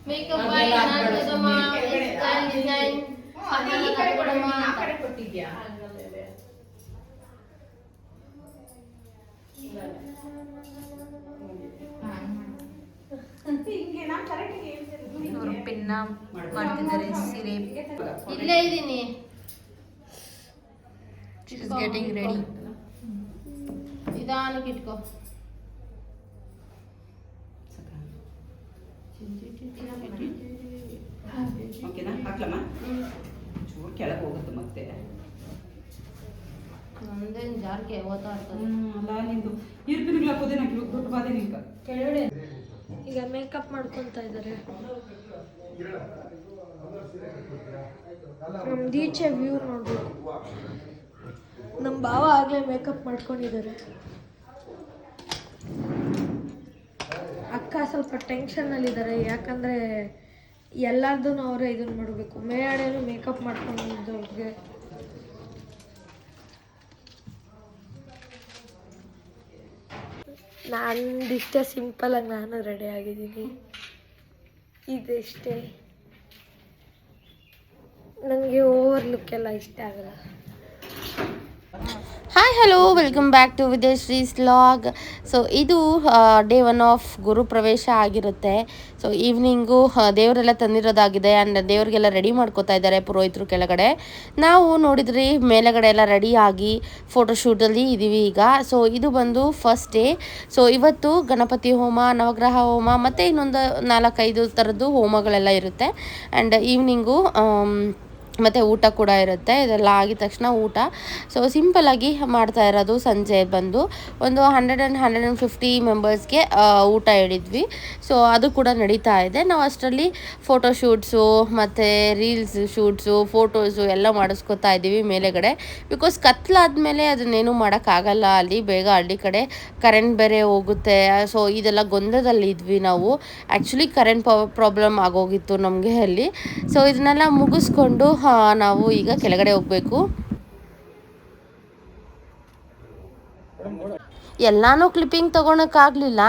Makeup ಬಾಯ್ ನಾಟಕದಮ್ಮ design ಆ ಕಡೆ ಕೊಟ್ಟಿದ್ಯಾ ಅವರು ಪಿನ್ನ ಮಾಡ್ತಿದ್ದಾರೆ ಸೀರೆ. ಇಲ್ಲೇ ಇದ್ದೀನಿ. She's getting ready. ನಿಧಾನಕ್ಕೆ ಇಟ್ಕೋ. ಓಕೆನಾ ಹಾಕ್ಲಮ್ಮ ಚೂರು ಕೆಳಗೆ ಹೋಗುತ್ತೆ ಮತ್ತೆ ನಂದೇನು ಜಾರ್ಕೆ ಓದ್ತಾ ಇರ್ತದೆ. ಅಲ್ಲ ನಿಂದು ಇರ್ಪಿನಿಗ್ಲ ಹಾಕೋದೇ ನಂಗೆ ಇವಾಗ ದೊಡ್ಡ ಬಾಧೆ ನಿಂಕ ಕೆಳಗಡೆ ಈಗ ಮೇಕಪ್ ಮಾಡ್ಕೊಂತ ಇದ್ದಾರೆ. ನಮ್ದು ಈಚೆ ವ್ಯೂ ನೋಡ್ಬೇಕು. ನಮ್ಮ ಭಾವ ಆಗಲೇ ಮೇಕಪ್ ಮಾಡ್ಕೊಂಡಿದ್ದಾರೆ. ಅಕ್ಕ ಸ್ವಲ್ಪ ಟೆನ್ಷನ್ನಲ್ಲಿದ್ದಾರೆ, ಯಾಕಂದರೆ ಎಲ್ಲರದೂ ಅವರೇ ಇದನ್ನು ಮಾಡಬೇಕು. ಮೇಡೇನು ಮೇಕಪ್ ಮಾಡ್ಕೊಂಡಿದ್ದವ್ರಿಗೆ ನಾನಿಷ್ಟೇ ಸಿಂಪಲಾಗಿ ನಾನು ರೆಡಿ ಆಗಿದ್ದೀನಿ. ಇದಷ್ಟೇ, ನನಗೆ ಓವರ್ ಲುಕ್ ಎಲ್ಲ ಇಷ್ಟ ಆಗಲ್ಲ. Hi hello welcome back to Vidyashree's vlog. So ಇದು ಡೇ 1 ಆಫ್ ಗುರು ಪ್ರವೇಶ ಆಗಿರುತ್ತೆ. ಸೊ ಈವ್ನಿಂಗು ದೇವರೆಲ್ಲ ತಂದಿರೋದಾಗಿದೆ ಆ್ಯಂಡ್ ದೇವರಿಗೆಲ್ಲ ರೆಡಿ ಮಾಡ್ಕೋತಾ ಇದ್ದಾರೆ ಪುರೋಹಿತರು ಕೆಳಗಡೆ. ನಾವು ನೋಡಿದ್ರಿ ಮೇಲೆಗಡೆ ಎಲ್ಲ ರೆಡಿ ಆಗಿ ಫೋಟೋಶೂಟಲ್ಲಿ ಇದ್ದೀವಿ ಈಗ. ಸೊ ಇದು ಬಂದು ಫಸ್ಟ್ ಡೇ. ಸೊ ಇವತ್ತು ಗಣಪತಿ ಹೋಮ, ನವಗ್ರಹ ಹೋಮ ಮತ್ತು ಇನ್ನೊಂದು 4-5 ಥರದ್ದು ಹೋಮಗಳೆಲ್ಲ ಇರುತ್ತೆ. ಆ್ಯಂಡ್ ಈವ್ನಿಂಗು ಮತ್ತು ಊಟ ಕೂಡ ಇರುತ್ತೆ. ಇದೆಲ್ಲ ಆಗಿದ ತಕ್ಷಣ ಊಟ. ಸೊ ಸಿಂಪಲ್ಲಾಗಿ ಮಾಡ್ತಾ ಇರೋದು. ಸಂಜೆ ಬಂದು ಒಂದು 150 ಮೆಂಬರ್ಸ್ಗೆ ಊಟ ಹೇಳಿದ್ವಿ. ಸೊ ಅದು ಕೂಡ ನಡೀತಾ ಇದೆ. ನಾವು ಅಷ್ಟರಲ್ಲಿ ಫೋಟೋಶೂಟ್ಸು ಮತ್ತು ರೀಲ್ಸ್ ಶೂಟ್ಸು ಫೋಟೋಸು ಎಲ್ಲ ಮಾಡಿಸ್ಕೊತಾ ಇದ್ದೀವಿ ಮೇಲೆಗಡೆ. ಬಿಕಾಸ್ ಕತ್ಲಾದ್ಮೇಲೆ ಅದನ್ನೇನು ಮಾಡೋಕ್ಕಾಗಲ್ಲ. ಅಲ್ಲಿ ಬೇಗ ಹಳ್ಳಿ ಕಡೆ ಕರೆಂಟ್ ಬೇರೆ ಹೋಗುತ್ತೆ. ಸೊ ಇದೆಲ್ಲ ಗೊಂದಲದಲ್ಲಿ ಇದ್ವಿ ನಾವು. ಆ್ಯಕ್ಚುಲಿ ಕರೆಂಟ್ ಪ್ರಾಬ್ಲಮ್ ಆಗೋಗಿತ್ತು ನಮಗೆ ಅಲ್ಲಿ. ಸೊ ಇದನ್ನೆಲ್ಲ ಮುಗಿಸ್ಕೊಂಡು ನಾವು ಈಗ ಕೆಳಗಡೆ ಹೋಗಬೇಕು. ಎಲ್ಲಾನು ಕ್ಲಿಪ್ಪಿಂಗ್ ತೊಗೊಳಕ್ಕಾಗಲಿಲ್ಲ.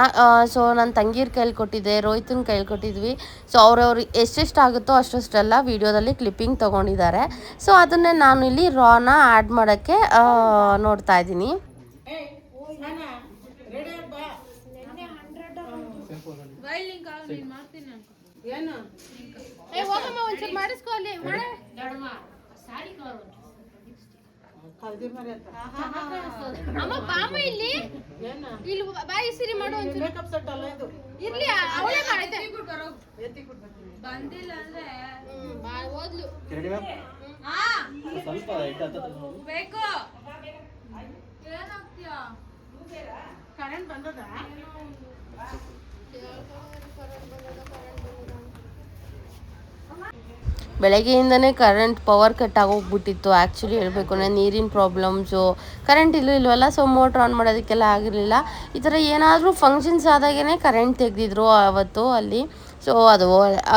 ಸೊ ನನ್ನ ತಂಗಿರ ಕೈಲಿ ಕೊಟ್ಟಿದ್ದೆ, ರೋಹಿತನ ಕೈಲಿ ಕೊಟ್ಟಿದ್ವಿ. ಸೊ ಅವ್ರವ್ರು ಎಷ್ಟೆಷ್ಟಾಗುತ್ತೋ ಅಷ್ಟೆಲ್ಲ ವೀಡಿಯೋದಲ್ಲಿ ಕ್ಲಿಪ್ಪಿಂಗ್ ತೊಗೊಂಡಿದ್ದಾರೆ. ಸೊ ಅದನ್ನೇ ನಾನು ಇಲ್ಲಿ ರಾನ ಆ್ಯಡ್ ಮಾಡೋಕ್ಕೆ ನೋಡ್ತಾ ಇದ್ದೀನಿ. ಅಮ್ಮ ಬಾಮ ಇಲ್ಲಿ ಇಲ್ಲಿ ಬಾಯಿ ಸಿರಿ ಮಾಡು ಒಂಚೂರು. ಮೇಕಪ್ ಸೆಟ್ ಅಲ್ಲ ಇದು. ಇರ್ಲಿ ಅವಳೇ ಮಾಡಿದೆ. ಬಂದಿಲ್ಲ ಅಂದ್ರೆ ಬಾ ಓದ್ಲು. ಹಾ ಸ್ವಲ್ಪ ಬೇಕು. ಏನಾಗ್ತೀಯಾ? ಕರೆಂಟ್ ಬಂದದ? ಬೆಳಗ್ಗೆಯಿಂದನೇ ಕರೆಂಟ್ ಪವರ್ ಕಟ್ ಆಗೋಗ್ಬಿಟ್ಟಿತ್ತು. ಆ್ಯಕ್ಚುಲಿ ಹೇಳಬೇಕು ಅಂದರೆ ನೀರಿನ ಪ್ರಾಬ್ಲಮ್ಸು, ಕರೆಂಟ್ ಇಲ್ವಲ್ಲ. ಸೊ ಮೋಟ್ರ್ ಆನ್ ಮಾಡೋದಕ್ಕೆಲ್ಲ ಆಗಿರಲಿಲ್ಲ. ಈ ಥರ ಏನಾದರೂ ಫಂಕ್ಷನ್ಸ್ ಆದಾಗೇ ಕರೆಂಟ್ ತೆಗೆದಿದ್ರು ಅವತ್ತು ಅಲ್ಲಿ. ಸೊ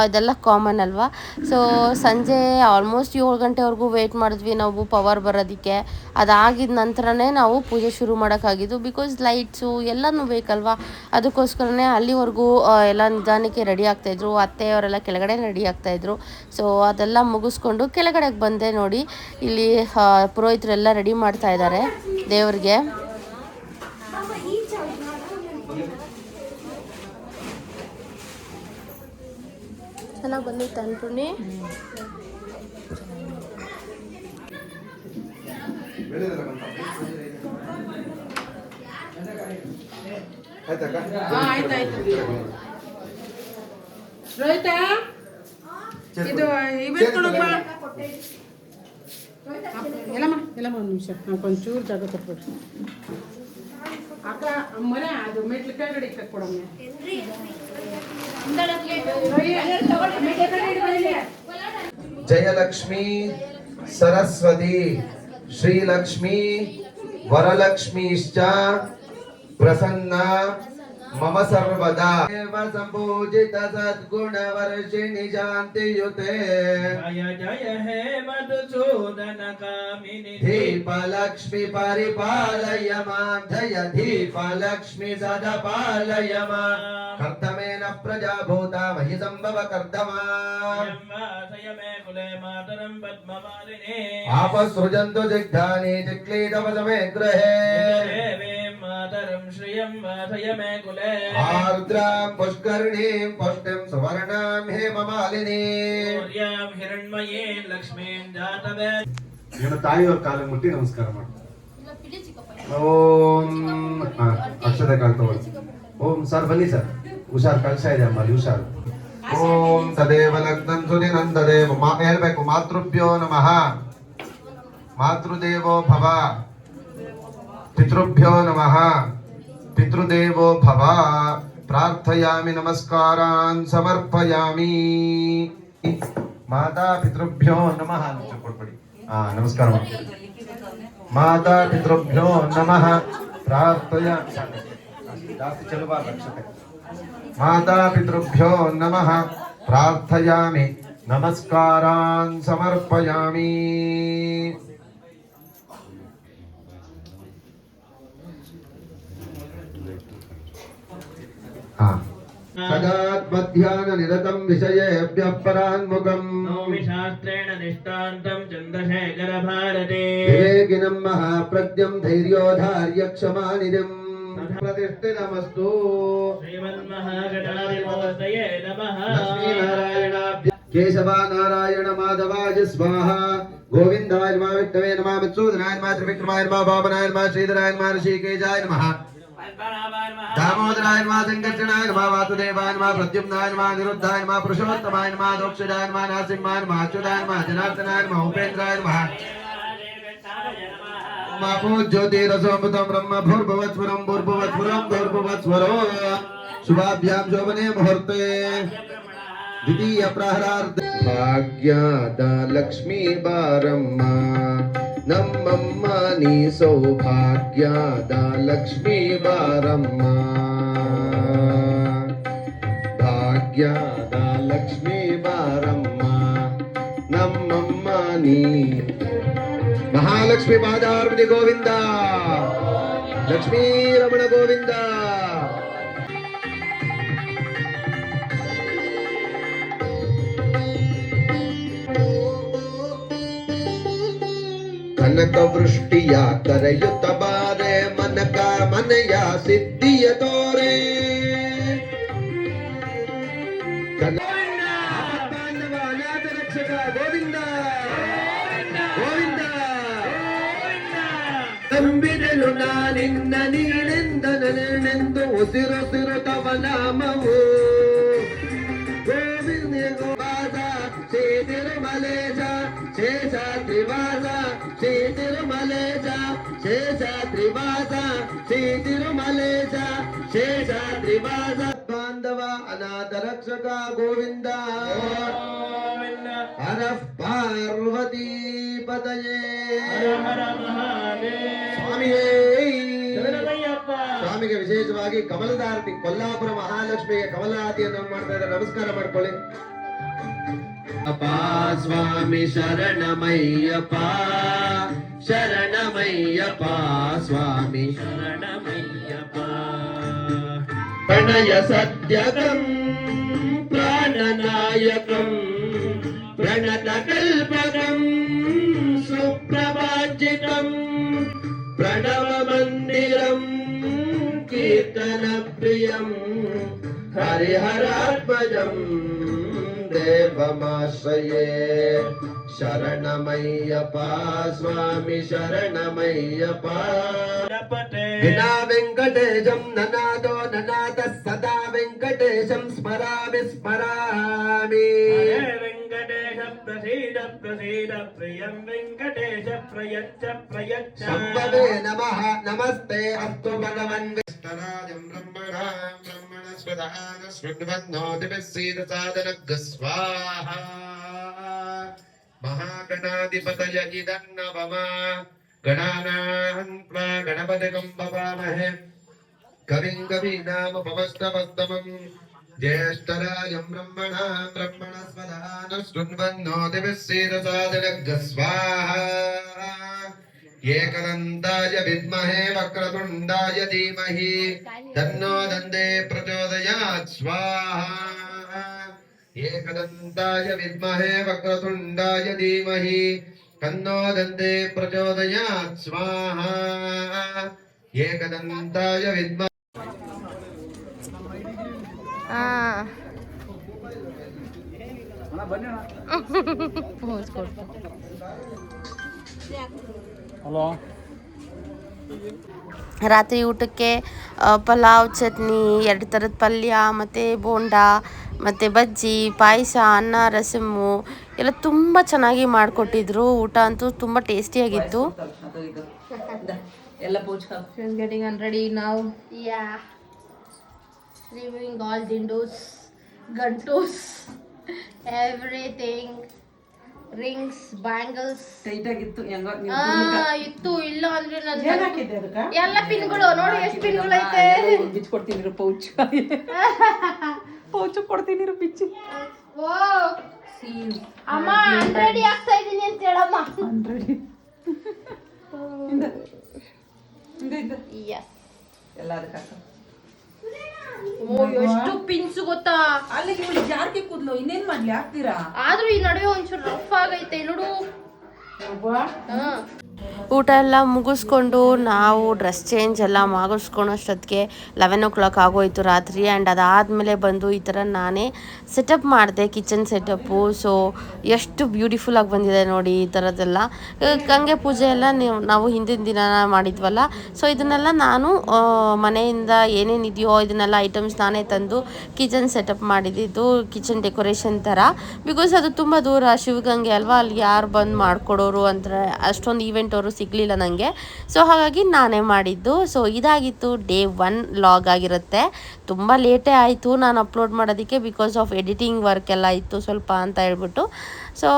ಅದೆಲ್ಲ ಕಾಮನ್ ಅಲ್ವಾ. ಸೊ ಸಂಜೆ ಆಲ್ಮೋಸ್ಟ್ 7 ಗಂಟೆವರೆಗೂ ವೆಯ್ಟ್ ಮಾಡಿದ್ವಿ ನಾವು ಪವರ್ ಬರೋದಕ್ಕೆ. ಅದಾಗಿದ ನಂತರನೇ ನಾವು ಪೂಜೆ ಶುರು ಮಾಡೋಕ್ಕಾಗಿದ್ದು. ಬಿಕಾಸ್ ಲೈಟ್ಸು ಎಲ್ಲನೂ ಬೇಕಲ್ವಾ. ಅದಕ್ಕೋಸ್ಕರನೇ ಅಲ್ಲಿವರೆಗೂ ಎಲ್ಲ ನಿಧಾನಕ್ಕೆ ರೆಡಿ ಆಗ್ತಾಯಿದ್ರು. ಅತ್ತೆಯವರೆಲ್ಲ ಕೆಳಗಡೆ ರೆಡಿ ಆಗ್ತಾಯಿದ್ರು. ಸೊ ಅದೆಲ್ಲ ಮುಗಿಸ್ಕೊಂಡು ಕೆಳಗಡೆಗೆ ಬಂದೆ. ನೋಡಿ ಇಲ್ಲಿ ಪುರೋಹಿತರೆಲ್ಲ ರೆಡಿ ಮಾಡ್ತಾ ಇದ್ದಾರೆ ದೇವ್ರಿಗೆ. ಚೆನ್ನಾಗಿ ಬಂದಿತ್ತು ಅನ್ಪೂರ್ಣಿ. ರೋಹಿತ ಇದು ಇವತ್ತು ಕೊಡಪ್ಪ. ಎಲ್ಲಮ್ಮ ಒಂದು ನಿಮಿಷ ನಾಕೊಂಚೂರು ಜಾಗ ಕೊಟ್ಬಿಡ್ರಿ ಅಕ್ಕ. ಮನೆ ಅದು ಮೆಟ್ಲು ಕೆಳಗಡೆ ಇಕ್ಕ ಕೊಡಮ್ಮ. जयलक्ष्मी सरस्वती श्रीलक्ष्मी वरलक्ष्मीश्च प्रसन्ना मम सर्वदा एव संपूजित सद्गुण वर्षिणि शान्तियुते जय जय हे मधुसूदन कामिनि दीपलक्ष्मी परिपालय मां जय दीपलक्ष्मी सदा पालय मां कर्तमेन प्रजा भूता मयि संभव कर्दमा आपसृजन्तु जिग्धानि जिक्लीतवसमे गृहे आर्द्रां पुष्करिणीं पुष्टिं सुवर्णां हेममालिनीं ಇವನ ತಾಯಿಯವ್ರ ಕಾಲ ಮುಟ್ಟಿ ನಮಸ್ಕಾರ ಮಾಡಿ ಓಂ ಅಕ್ಷತೆ ಕಾಲ್ ತಗೊಳ್ಳಿ ಓಂ ಸರ್ ಬನ್ನಿ ಸರ್ ಹುಷಾರ್ ಕಳ್ಸ ಇದೆ ಅಮ್ಮಲ್ಲಿ ಹುಷಾರು ಓಂ ತದೇವ ಲಗ್ನಂ ಸುದಿನಂ ತದೇವ ಹೇಳ್ಬೇಕು ಮಾತೃಭ್ಯೋ ನಮಃ ಮಾತೃದೇವೋ ಭವ ಪಿತೃಭ್ಯೋ ನಮಃ ಪಿತೃದೇವೋ ಭವ ಪ್ರಾರ್ಥಯಾಮಿ ನಮಸ್ಕಾರಾನ್ ಸಮರ್ಪಯಾಮಿ ಮಾತಾ ಪಿತೃಭ್ಯೋ ನಮಃ ಅಂತ ಕೊಡ್ಬೇಡಿ ನಮಸ್ಕಾರ ಮಾಡಿ ಮಾತಾ ಪಿತೃಭ್ಯೋ ನಮಃ ಪ್ರಾರ್ಥಯ ಜಾಸ್ತಿ ಚಲಬಾರ್ದು ಅಕ್ಷತೆ ಮಾತಾ ಪಿತೃಭ್ಯೋ ನಮಃ ಪ್ರಾರ್ಥಯಾಮಿ ನಮಸ್ಕಾರಾನ್ ಸಮರ್ಪಯಾಮಿ ಸದಾತ್ಮಧ್ಯಾನ ನಿರತಂ ವಿಷಯೇಭ್ಯಃ ಪರಾನ್ಮುಖಂ ಶಾಸ್ತ್ರೇಣ ನಿಷ್ಠಾಂತಂ ಚಂದ್ರಶೇಖರ ಭಾರತೆ ವಿವೇಕಿನಂ ಮಹಾಪ್ರಜ್ಞಂ ಧೈರ್ಯೋಧಾರ್ಯ ಕ್ಷಮಾನಿಧಿಂ ಪ್ರತಿಷ್ಠಿತಮಸ್ತು ಶ್ರೀಮನ್ಮಹಾಗಣಾಧಿಪತಯೇ ನಮಃ ಲಕ್ಷ್ಮೀನಾರಾಯಣಾಭ್ಯ ಕೇಶವ ನಾರಾಯಣ ಮಾಧವಾಯ ಸ್ವಾಹ ಗೋವಿಂದಾಯ ನಮಃ ವಿಷ್ಣವೇ ನಮಃ ಮತ್ಸೂದನಾಯ ನಮಃ ತ್ರಿವಿಕ್ರಮಾಯ ನಮಃ ವಾಮನಾಯ ನಮಃ ಶ್ರೀಧರಾಯ ನಮಃ ಋಷಿಕೇಶಾಯ ನಮಃ दामोदराय नमः संकर्षणाय नमः वासुदेवाय नमः प्रद्युम्नाय नमः निरुद्धाय नमः पुरुषोत्तमाय नमः दोक्षजाय नमः नरसिंहाय नमः अच्युताय नमः जनार्दनाय नमः उपेन्द्राय नमः मापो ज्योतिरसोमृतं ब्रह्म भूर्भुवस्वरं भूर्भुवस्वरं भूर्भुवस्वरो शुभाभ्यां शोभने मुहूर्ते द्वितीय प्रहरार्ध भाग्याद लक्ष्मी बारम्म ನಮ್ಮಮ್ಮ ನೀ ಸೌಭಾಗ್ಯದ ಲಕ್ಷ್ಮೀ ಬಾರಮ್ಮ ಭಾಗ್ಯದ ಲಕ್ಷ್ಮೀ ಬಾರಮ್ಮ ನಮ್ಮಮ್ಮ ನೀ ಮಹಾಲಕ್ಷ್ಮಿ ಪಾದಾರ್ಪಣೆ ಗೋವಿಂದ ಲಕ್ಷ್ಮೀ ರಮಣ ಗೋವಿಂದ ಕನಕ ವೃಷ್ಟಿಯ ಕರೆಯುತ್ತ ಬಾರೆ ಮನಕ ಮನೆಯ ಸಿದ್ಧಿಯ ತೋರೆ ಪಾಂಡವ ಅನಾಥ ರಕ್ಷಕ ಗೋವಿಂದ ಗೋವಿಂದ ನಂಬಿದೆನು ನಾನಿನ್ನ ನೀನೆಂದ ನನ್ನೆಂದು ಉಸಿರುಸಿರು ತವ ನಾಮವು ಗೋವಿಂದ ಗೋವಾಸ ಶ್ರೀ ತಿರುಮಲೇಶ ಶೇಷಾದ್ರಿವಾಸ ಶ್ರೀ ತಿರುಮಲೇಶ ಶೇಷಾದ್ರಿವಾಸ ಶ್ರೀ ತಿರುಮಲೇಶ ಶೇಷಾದ್ರಿವಾಸ ಬಾಂಧವ ಅನಾಥ ರಕ್ಷಕ ಗೋವಿಂದ ಹರ ಪಾರ್ವತಿ ಪದಯೇ ಸ್ವಾಮಿಯೇ ಸ್ವಾಮಿಗೆ ವಿಶೇಷವಾಗಿ ಕಮಲದ ಆರತಿ ಕೊಲ್ಲಾಪುರ ಮಹಾಲಕ್ಷ್ಮಿಗೆ ಕಮಲ ಆರತಿಯನ್ನು ಮಾಡ್ತಾ ಇದ್ದಾರೆ ನಮಸ್ಕಾರ ಮಾಡ್ಕೊಳ್ಳಿ ಅಪ್ಪ ಸ್ವಾಮಿ ಶರಣಮಯ್ಯಪ್ಪ ಶರಣಮಯ್ಯಪ್ಪ ಸ್ವಾಮಿ ಶರಣಮಯ್ಯಪ್ಪ ಪ್ರಣಯ ಸತ್ಯಕಂ ಪ್ರಾಣನಾಯಕಂ ಪ್ರಣತ ಕಲ್ಪಕಂ ಸುಪ್ರಭಾಜಿತಂ ಪ್ರಣವ ಮಂದಿರಂ ಕೀರ್ತನ ಪ್ರಿಯಂ ಹರಿಹರಾತ್ಮಜಂ ದೇವಮಾಶ್ರಯೇ ಶರಣಮಯ್ಯಪ್ಪ ಸ್ವಾಮಿ ಶರಣಮಯ್ಯಪ್ಪ ವಿನಾ ವೆಂಕಟೇಶಂ ನನಾದೋ ನನಾದ ಸದಾ ವೆಂಕಟೇಶಂ ಸ್ಮರಾಮಿ ಸ್ಮರಾಮಿ ವೆಂಕಟೇಶ ಪ್ರಸೀದ ಪ್ರಸೀದ ಪ್ರಿಯಂ ವೆಂಕಟೇಶ ಪ್ರಯಚ್ಛ ಪ್ರಯಚ್ಛ ಸಂಭವೇ ನಮಃ ನಮಸ್ತೆ ಅಸ್ತು ಭಗವನ್ ವಿಷ್ಣರಾಜಂ ಬ್ರಹ್ಮಣಾಂ ಬ್ರಹ್ಮಣಸ್ಪದಾನ ಶೃಣ್ವನ್ನೋತಿಭಿಸ್ಸೀದಸಾದನಗ್ಗ ಸ್ವಾಹ ಮಹಾಗಣಾಧಿಪತಯ ಇದನ್ನವಮ ಗಣಾನಾಹಂ ತ್ವಾ ಗಣಪತಿಗಂ ಭವಾಮಹೇ ಕವಿಂ ಕವೀನಾಮುಪಮಸ್ತಮಸ್ತಮಂ ಜ್ಯೇಷ್ಠರಾಜಂ ಬ್ರಹ್ಮಣಾಂ ಬ್ರಹ್ಮಣಸ್ಪದಾನ ಶೃಣ್ವನ್ನೋತಿಭಿಸ್ಸೀದಸಾದನಗ್ಗ ಸ್ವಾಹ ಏಕದಂತಾಯ ವಿದ್ಮಹೇ ವಕ್ರತುಂಡಾಯ ಧೀಮಹಿ ತನ್ನೋ ದಂದೇ ಪ್ರಚೋದಯಾತ್ ಸ್ವಾಹಾ ಏಕದಂತಾಯ ವಿದ್ಮಹೇ ವಕ್ರತುಂಡಾಯ ಧೀಮಹಿ ತನ್ನೋ ದಂದೇ ಪ್ರಚೋದಯಾತ್ ಸ್ವಾಹಾ ಏಕದಂತಾಯ ವಿದ್ಮಹೇ ರಾತ್ರಿ ಊಟಕ್ಕೆ ಪಲಾವ್, ಚಟ್ನಿ, 2 ಥರದ ಪಲ್ಯ, ಮತ್ತು ಬೋಂಡ, ಮತ್ತು ಬಜ್ಜಿ, ಪಾಯಸ, ಅನ್ನ, ರಸಮ್ಮು ಎಲ್ಲ ತುಂಬ ಚೆನ್ನಾಗಿ ಮಾಡಿಕೊಟ್ಟಿದ್ರು. ಊಟ ಅಂತೂ ತುಂಬ ಟೇಸ್ಟಿಯಾಗಿತ್ತು. She's getting unready now. Yeah, removing all dindos, gantos, everything, rings, bangles. ಇತ್ತು, ಇಲ್ಲ ಅಂದ್ರೆ ಏನ್ ಹಾಕಿದ್ದೆ ಅದಕ್ಕ? ಎಲ್ಲ ಪಿನ್ಗಳು ನೋಡಿ, ಎಷ್ಟು ಪಿನ್ಗಳು ಐತೆ. ಬಿಚ್ಕೊಡ್ತೀನಿ ಪೌಚ್ ಪೌಚ್ ಕೊಡ್ತೀನಿ ಬಿಚ್ಚಿ. ಅಮ್ಮ ಅನ್ರೆಡಿ ಆಗ್ತಾ ಇದೀನಿ ಅಂತ ಹೇಳಮ್ಮ. Yes. ಎಷ್ಟು ಪಿನ್ಸ್ ಗೊತ್ತಾ? ಅಲ್ಲಿ ಜಾರ್ಗೆ ಕೂದ್ಲು ಇನ್ನೇನ್ ಮಾಡ್ಲಿ ಹಾಕ್ತೀರಾ? ಆದ್ರೂ ಈ ನಡುವೆ ಒಂಚೂರು ರಫ್ ಆಗೈತೆ ನೋಡು. ಊಟ ಎಲ್ಲ ಮುಗಿಸ್ಕೊಂಡು ನಾವು ಡ್ರೆಸ್ ಚೇಂಜ್ ಎಲ್ಲ ಮಾಡಿಸ್ಕೊಳೋಷ್ಟೊತ್ತಿಗೆ 11 o'clock ಆಗೋಯ್ತು ರಾತ್ರಿ. ಆ್ಯಂಡ್ ಅದಾದಮೇಲೆ ಬಂದು ಈ ಥರ ನಾನೇ ಸೆಟಪ್ ಮಾಡಿದೆ, ಕಿಚನ್ ಸೆಟಪ್ಪು. ಸೊ ಎಷ್ಟು ಬ್ಯೂಟಿಫುಲ್ಲಾಗಿ ಬಂದಿದೆ ನೋಡಿ ಈ ಥರದ್ದೆಲ್ಲ. ಗಂಗೆ ಪೂಜೆ ಎಲ್ಲ ನಾವು ಹಿಂದಿನ ದಿನ ಮಾಡಿದ್ವಲ್ಲ, ಸೊ ಇದನ್ನೆಲ್ಲ ನಾನು ಮನೆಯಿಂದ ಏನೇನಿದೆಯೋ ಇದನ್ನೆಲ್ಲ ಐಟಮ್ಸ್ ನಾನೇ ತಂದು ಕಿಚನ್ ಸೆಟಪ್ ಮಾಡಿದ್ದು, ಕಿಚನ್ ಡೆಕೋರೇಷನ್ ಥರ. ಬಿಕಾಸ್ ಅದು ತುಂಬ ದೂರ, ಶಿವಗಂಗೆ ಅಲ್ವಾ, ಅಲ್ಲಿ ಯಾರು ಬಂದು ಮಾಡಿಕೊಡೋರು ಅಂದರೆ ಅಷ್ಟೊಂದು ಈವೆಂಟ್ ಅವರು ಸಿಗಲಿಲ್ಲ ನನಗೆ. ಸೊ ಹಾಗಾಗಿ ನಾನೇ ಮಾಡಿದ್ದು. ಸೊ ಇದಾಗಿತ್ತು ಡೇ 1 ಲಾಗ್ ಆಗಿರುತ್ತೆ. ತುಂಬ ಲೇಟೇ ಆಯಿತು ನಾನು ಅಪ್ಲೋಡ್ ಮಾಡೋದಕ್ಕೆ, ಬಿಕಾಸ್ ಆಫ್ ಎಡಿಟಿಂಗ್ ವರ್ಕ್ ಎಲ್ಲ ಇತ್ತು ಸ್ವಲ್ಪ ಅಂತ ಹೇಳ್ಬಿಟ್ಟು. ಸೊ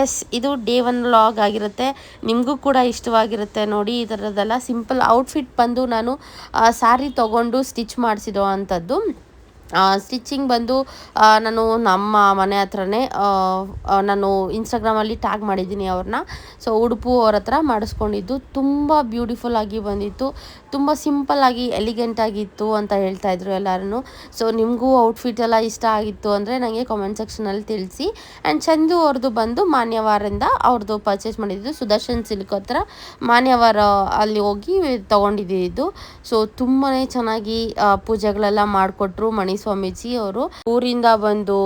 ಎಸ್, ಇದು ಡೇ 1 ಲಾಗ್ ಆಗಿರುತ್ತೆ. ನಿಮಗೂ ಕೂಡ ಇಷ್ಟವಾಗಿರುತ್ತೆ ನೋಡಿ. ಈ ಥರದ್ದೆಲ್ಲ ಸಿಂಪಲ್ ಔಟ್ಫಿಟ್ ಬಂದು ನಾನು ಸ್ಯಾರಿ ತೊಗೊಂಡು ಸ್ಟಿಚ್ ಮಾಡಿಸಿದೋ ಅಂಥದ್ದು. ಸ್ಟಿಚಿಂಗ್ ಬಂದು ನಾನು ನಮ್ಮ ಮನೆ ಹತ್ರನೇ ನಾನು ಇನ್ಸ್ಟಾಗ್ರಾಮಲ್ಲಿ ಟ್ಯಾಗ್ ಮಾಡಿದ್ದೀನಿ ಅವ್ರನ್ನ. ಸೊ ಉಡುಪು ಅವ್ರ ಹತ್ರ ಮಾಡಿಸ್ಕೊಂಡಿದ್ದು ತುಂಬ ಬ್ಯೂಟಿಫುಲ್ಲಾಗಿ ಬಂದಿತ್ತು, ತುಂಬ ಸಿಂಪಲ್ಲಾಗಿ ಎಲಿಗೆಂಟಾಗಿತ್ತು ಅಂತ ಹೇಳ್ತಾಯಿದ್ರು ಎಲ್ಲರೂ. ಸೊ ನಿಮಗೂ ಔಟ್ಫಿಟ್ ಎಲ್ಲ ಇಷ್ಟ ಆಗಿತ್ತು ಅಂದರೆ ನನಗೆ ಕಾಮೆಂಟ್ ಸೆಕ್ಷನಲ್ಲಿ ತಿಳಿಸಿ. ಆ್ಯಂಡ್ ಚಂದು ಅವ್ರದ್ದು ಬಂದು ಮಾನ್ಯವಾರಿಂದ ಅವ್ರದ್ದು ಪರ್ಚೇಸ್ ಮಾಡಿದ್ದು ಸುದರ್ಶನ್ ಸಿಲ್ಕ್ ಹತ್ರ ಮಾನ್ಯವಾರ ಅಲ್ಲಿ ಹೋಗಿ ತೊಗೊಂಡಿದ್ದು. ಸೊ ತುಂಬಾ ಚೆನ್ನಾಗಿ ಪೂಜೆಗಳೆಲ್ಲ ಮಾಡಿಕೊಟ್ರು ಮಣಿ ಸ್ವಾಮೀಜಿ ಅವರು. ಊರಿಂದ ಬಂದು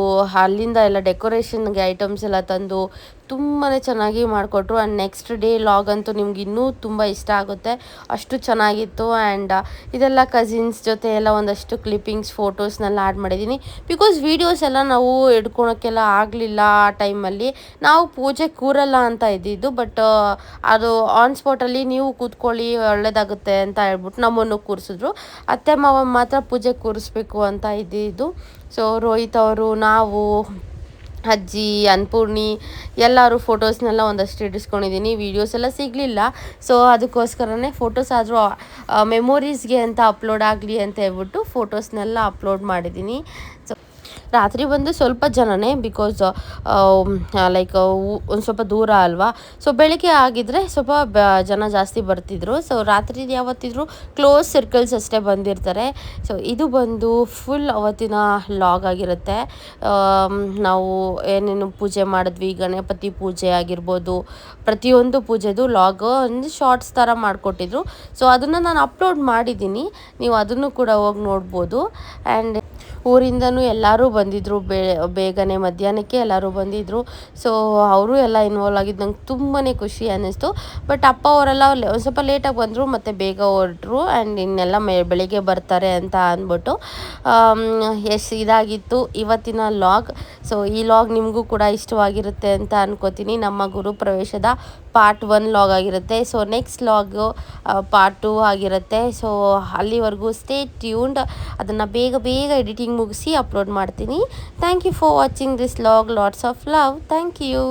ಅಲ್ಲಿಂದ ಎಲ್ಲ ಡೆಕೋರೇಷನ್ಗೆ ಐಟಮ್ಸ್ ಎಲ್ಲ ತಂದು ತುಂಬಾ ಚೆನ್ನಾಗಿ ಮಾಡಿಕೊಟ್ರು. ಆ್ಯಂಡ್ ನೆಕ್ಸ್ಟ್ ಡೇ ಲಾಗ್ ಅಂತೂ ನಿಮ್ಗೆ ಇನ್ನೂ ತುಂಬ ಇಷ್ಟ ಆಗುತ್ತೆ, ಅಷ್ಟು ಚೆನ್ನಾಗಿತ್ತು. ಆ್ಯಂಡ್ ಇದೆಲ್ಲ ಕಸಿನ್ಸ್ ಜೊತೆ ಎಲ್ಲ ಒಂದಷ್ಟು ಕ್ಲಿಪ್ಪಿಂಗ್ಸ್ ಫೋಟೋಸ್ನೆಲ್ಲ ಆ್ಯಡ್ ಮಾಡಿದ್ದೀನಿ. ಬಿಕಾಸ್ ವೀಡಿಯೋಸ್ ಎಲ್ಲ ನಾವು ಹಿಡ್ಕೊಳಕ್ಕೆಲ್ಲ ಆಗಲಿಲ್ಲ ಆ ಟೈಮಲ್ಲಿ. ನಾವು ಪೂಜೆ ಕೂರಲ್ಲ ಅಂತ ಇದ್ದಿದ್ದು, ಬಟ್ ಅದು ಆನ್ ಸ್ಪಾಟಲ್ಲಿ ನೀವು ಕೂತ್ಕೊಳ್ಳಿ ಒಳ್ಳೆಯದಾಗುತ್ತೆ ಅಂತ ಹೇಳ್ಬಿಟ್ಟು ನಮ್ಮನ್ನು ಕೂರಿಸಿದ್ರು. ಅತ್ತೆ ಮಾವ ಮಾತ್ರ ಪೂಜೆ ಕೂರಿಸ್ಬೇಕು ಅಂತ ಇದ್ದಿದ್ದು. ಸೊ ರೋಹಿತ್ ಅವರು, ನಾವು, ಅಜ್ಜಿ, ಅನ್ನಪೂರ್ಣಿ ಎಲ್ಲರೂ ಫೋಟೋಸ್ನೆಲ್ಲ ಒಂದಷ್ಟು ಇಡಿಸ್ಕೊಂಡಿದ್ದೀನಿ. ವೀಡಿಯೋಸ್ ಎಲ್ಲ ಸಿಗಲಿಲ್ಲ, ಸೊ ಅದಕ್ಕೋಸ್ಕರನೇ ಫೋಟೋಸ್ ಆದರೂ ಮೆಮೊರೀಸ್ಗೆ ಅಂತ ಅಪ್ಲೋಡ್ ಆಗಲಿ ಅಂತ ಹೇಳ್ಬಿಟ್ಟು ಫೋಟೋಸ್ನೆಲ್ಲ ಅಪ್ಲೋಡ್ ಮಾಡಿದ್ದೀನಿ. ಸೊ ರಾತ್ರಿ ಬಂದು ಸ್ವಲ್ಪ ಜನನೇ, ಬಿಕಾಸ್ ಲೈಕ್ ಒಂದು ಸ್ವಲ್ಪ ದೂರ ಅಲ್ವಾ. ಸೊ ಬೆಳಿಗ್ಗೆ ಆಗಿದ್ದರೆ ಸ್ವಲ್ಪ ಜನ ಜಾಸ್ತಿ ಬರ್ತಿದ್ರು. ಸೊ ರಾತ್ರಿ ಯಾವತ್ತಿದ್ರು ಕ್ಲೋಸ್ ಸರ್ಕಲ್ಸ್ ಅಷ್ಟೇ ಬಂದಿರ್ತಾರೆ. ಸೊ ಇದು ಬಂದು ಫುಲ್ ಅವತ್ತಿನ ಲಾಗ್ ಆಗಿರುತ್ತೆ. ನಾವು ಏನೇನು ಪೂಜೆ ಮಾಡಿದ್ವಿ, ಗಣಪತಿ ಪೂಜೆ ಆಗಿರ್ಬೋದು, ಪ್ರತಿಯೊಂದು ಪೂಜೆದು ಲಾಗ್ ಒಂದು ಶಾರ್ಟ್ಸ್ ಥರ ಮಾಡಿಕೊಟ್ಟಿದ್ರು. ಸೊ ಅದನ್ನು ನಾನು ಅಪ್ಲೋಡ್ ಮಾಡಿದ್ದೀನಿ, ನೀವು ಅದನ್ನು ಕೂಡ ಹೋಗಿ ನೋಡ್ಬೋದು. ಆ್ಯಂಡ್ ಊರಿಂದನೂ ಎಲ್ಲರೂ ಬಂದಿದ್ದರು, ಬೇಗನೆ ಮಧ್ಯಾಹ್ನಕ್ಕೆ ಎಲ್ಲರೂ ಬಂದಿದ್ದರು. ಸೊ ಅವರು ಎಲ್ಲ ಇನ್ವಾಲ್ವ್ ಆಗಿದ್ದು ನಂಗೆ ತುಂಬಾ ಖುಷಿ ಅನ್ನಿಸ್ತು. ಬಟ್ ಅಪ್ಪ ಅವರೆಲ್ಲ ಒಂದು ಸ್ವಲ್ಪ ಲೇಟಾಗಿ ಬಂದರು ಮತ್ತು ಬೇಗ ಹೊರಟರು. ಆ್ಯಂಡ್ ಇನ್ನೆಲ್ಲ ಬೆಳಿಗ್ಗೆ ಬರ್ತಾರೆ ಅಂತ ಅಂದ್ಬಿಟ್ಟು ಇದಾಗಿತ್ತು ಇವತ್ತಿನ ಲಾಗ್. ಸೊ ಈ ಲಾಗ್ ನಿಮಗೂ ಕೂಡ ಇಷ್ಟವಾಗಿರುತ್ತೆ ಅಂತ ಅನ್ಕೋತೀನಿ. ನಮ್ಮ ಗುರುಪ್ರವೇಶದ ಪಾರ್ಟ್ 1 ಲಾಗ್ ಆಗಿರುತ್ತೆ. ಸೊ ನೆಕ್ಸ್ಟ್ ಲಾಗು ಪಾರ್ಟ್ 2 ಆಗಿರುತ್ತೆ. ಸೊ ಅಲ್ಲಿವರೆಗೂ ಸ್ಟೇ ಟ್ಯೂನ್ಡ್. ಅದನ್ನು ಬೇಗ ಎಡಿಟಿಂಗ್ ಮುಗಿಸಿ ಅಪ್ಲೋಡ್ ಮಾಡ್ತೀನಿ. Thank you for watching this vlog. Lots of love. Thank you.